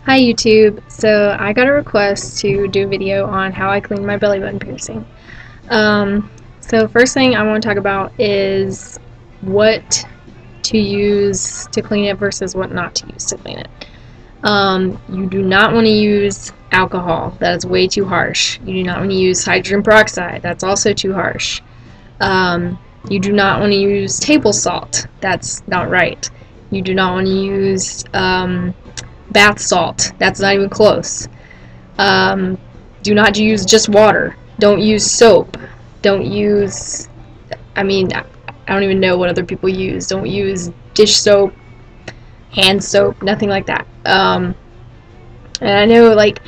Hi YouTube. So I got a request to do a video on how I clean my belly button piercing. So first thing I want to talk about is what to use to clean it versus what not to use to clean it. You do not want to use alcohol. That is way too harsh. You do not want to use hydrogen peroxide. That's also too harsh. You do not want to use table salt. That's not right. You do not want to use bath salt. That's not even close. Do not use just water. Don't use soap. Don't use, I don't even know what other people use. Don't use dish soap, hand soap, nothing like that. And I know, like,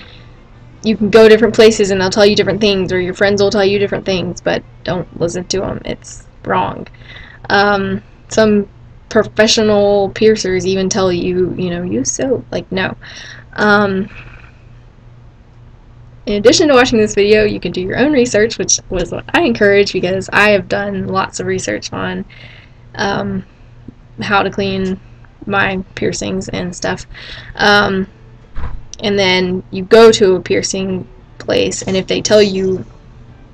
you can go different places and they'll tell you different things, or your friends will tell you different things, but don't listen to them. It's wrong. Some professional piercers even tell you, use soap. Like, no. In addition to watching this video, you can do your own research, which was what I encourage, because I have done lots of research on how to clean my piercings and stuff. And then you go to a piercing place, and if they tell you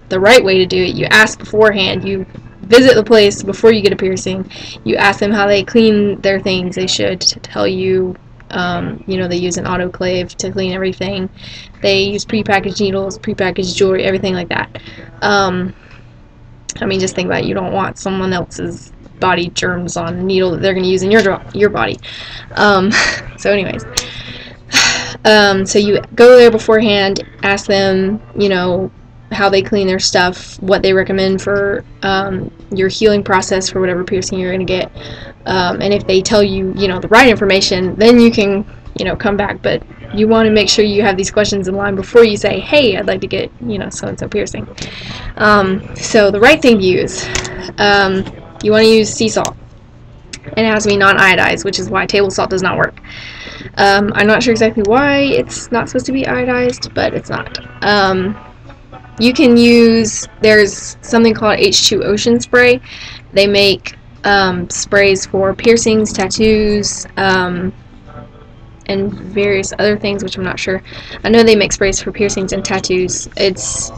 the right way to do it, you ask beforehand. You visit the place before you get a piercing. You ask them how they clean their things. They should tell you, they use an autoclave to clean everything. They use prepackaged needles, prepackaged jewelry, everything like that. Just think about it. You don't want someone else's body germs on a needle that they're going to use in your body. So anyways, so you go there beforehand, ask them, how they clean their stuff, what they recommend for your healing process for whatever piercing you're going to get. And if they tell you, the right information, then you can, come back. But you want to make sure you have these questions in line before you say, hey, I'd like to get, so-and-so piercing. So the right thing to use, you want to use sea salt. And it has to be non-iodized, which is why table salt does not work. I'm not sure exactly why it's not supposed to be iodized, but it's not. You can use, there's something called H2 Ocean Spray. They make sprays for piercings, tattoos, and various other things, which I'm not sure. I know they make sprays for piercings and tattoos. It's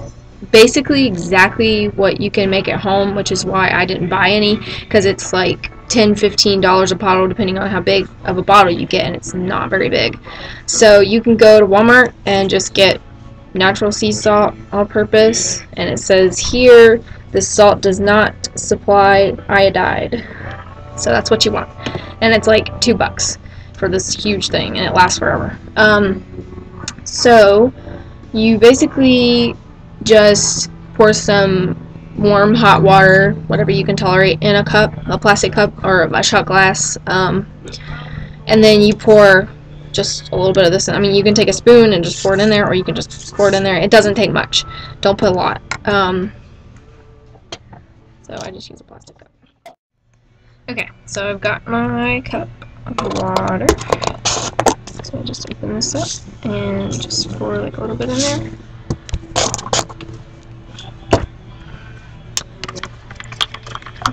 basically exactly what you can make at home, which is why I didn't buy any, because it's like $10–15 a bottle depending on how big of a bottle you get, and it's not very big. So you can go to Walmart and just get natural sea salt, all purpose, and it says here this salt does not supply iodide. So that's what you want, and it's like $2 for this huge thing, and it lasts forever. So you basically just pour some warm hot water, whatever you can tolerate, in a cup, a plastic cup or a shot glass, and then you pour just a little bit of this. You can take a spoon and just pour it in there, or you can just pour it in there. It doesn't take much. Don't put a lot. So I just use a plastic cup. Okay, so I've got my cup of water. So I just open this up and just pour like a little bit in there.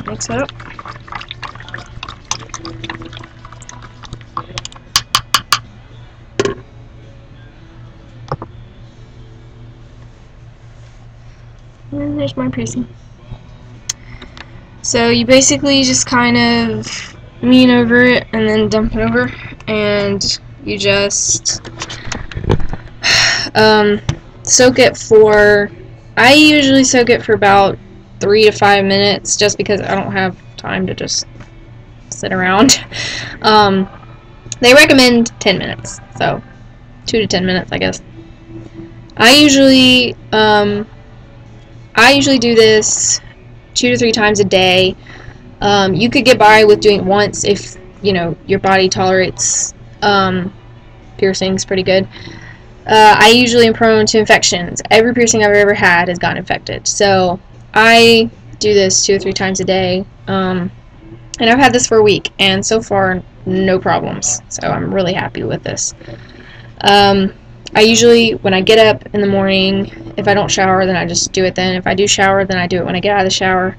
Mix it up. And there's my piercing. So you basically just kind of lean over it and then dump it over, and you just soak it for, I usually soak it for about 3 to 5 minutes, just because I don't have time to just sit around. They recommend 10 minutes, so 2 to 10 minutes, I guess. I usually do this 2 to 3 times a day. You could get by with doing it once if, your body tolerates piercings pretty good. I usually am prone to infections. Every piercing I've ever had has gotten infected. So I do this 2 or 3 times a day. And I've had this for a week, and so far, no problems. So I'm really happy with this. I usually, when I get up in the morning, if I don't shower, then I just do it then. If I do shower, then I do it when I get out of the shower.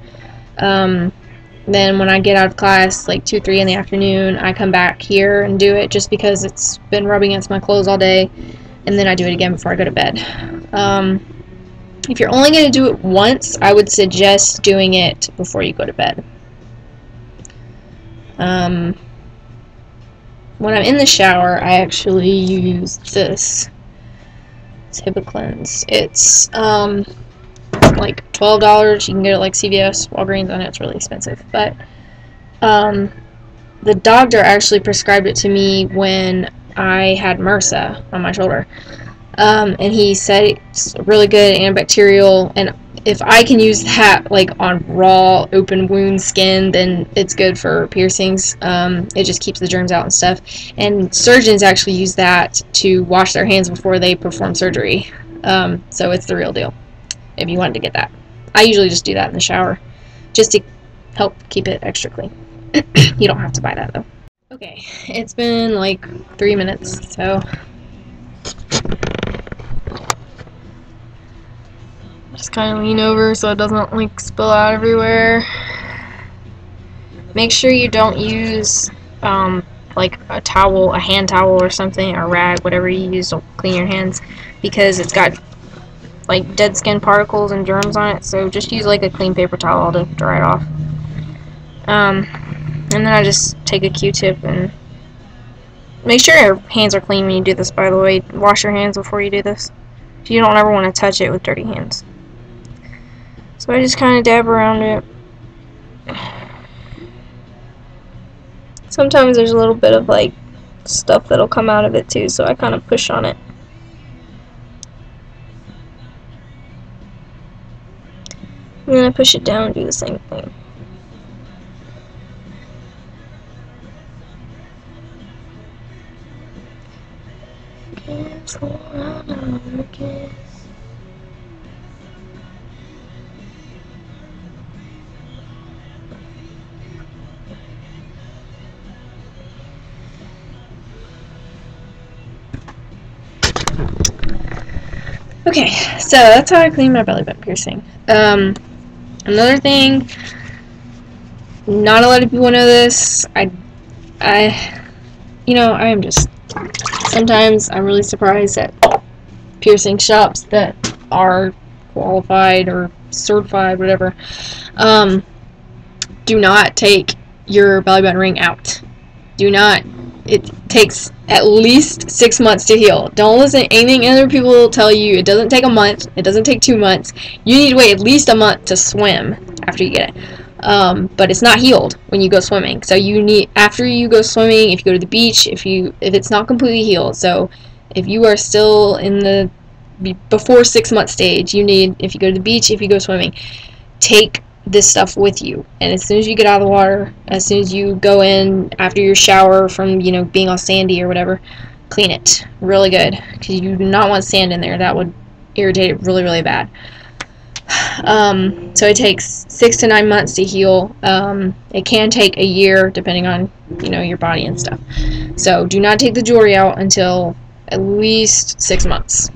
Then when I get out of class, like 2, 3 in the afternoon, I come back here and do it just because it's been rubbing against my clothes all day, and then I do it again before I go to bed. If you're only going to do it once, I would suggest doing it before you go to bed. When I'm in the shower, I actually use this. It's Hibiclens. It's like $12. You can get it like CVS, Walgreens. I know it's really expensive, but the doctor actually prescribed it to me when I had MRSA on my shoulder, and he said it's really good antibacterial, and if I can use that like on raw open wound skin, then it's good for piercings. It just keeps the germs out and stuff, and surgeons actually use that to wash their hands before they perform surgery, so it's the real deal if you wanted to get that. I usually just do that in the shower just to help keep it extra clean. You don't have to buy that though. Okay, it's been like 3 minutes, so just kind of lean over so it doesn't like spill out everywhere. Make sure you don't use like a towel, a hand towel or something, or a rag, whatever you use to clean your hands, because it's got like dead skin particles and germs on it. So just use like a clean paper towel to dry it off. And then I just take a Q-tip and make sure your hands are clean when you do this, by the way. Wash your hands before you do this. You don't ever want to touch it with dirty hands. So I just kind of dab around it. Sometimes there's a little bit of like stuff that'll come out of it too, so I kind of push on it. And then I push it down and do the same thing. Okay, so that's how I clean my belly button piercing. Another thing, not a lot of people know this. Sometimes I'm really surprised at piercing shops that are qualified or certified, whatever. Do not take your belly button ring out. Do not. It takes at least 6 months to heal. Don't listen to anything other people tell you. It doesn't take a month. It doesn't take 2 months. You need to wait at least a month to swim after you get it. But it's not healed when you go swimming. So you need, after you go swimming, if you go to the beach, if it's not completely healed. So if you are still in the before 6 month stage, you need, if you go to the beach, if you go swimming, take this stuff with you. And as soon as you get out of the water, as soon as you go in after your shower from, being all sandy or whatever, clean it really good, because you do not want sand in there. That would irritate it really, really bad. So it takes 6 to 9 months to heal. It can take a year depending on, your body and stuff. So do not take the jewelry out until at least 6 months.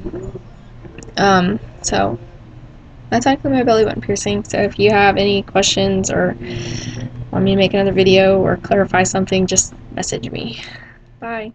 So that's actually my belly button piercing. So if you have any questions or want me to make another video or clarify something, just message me. Bye.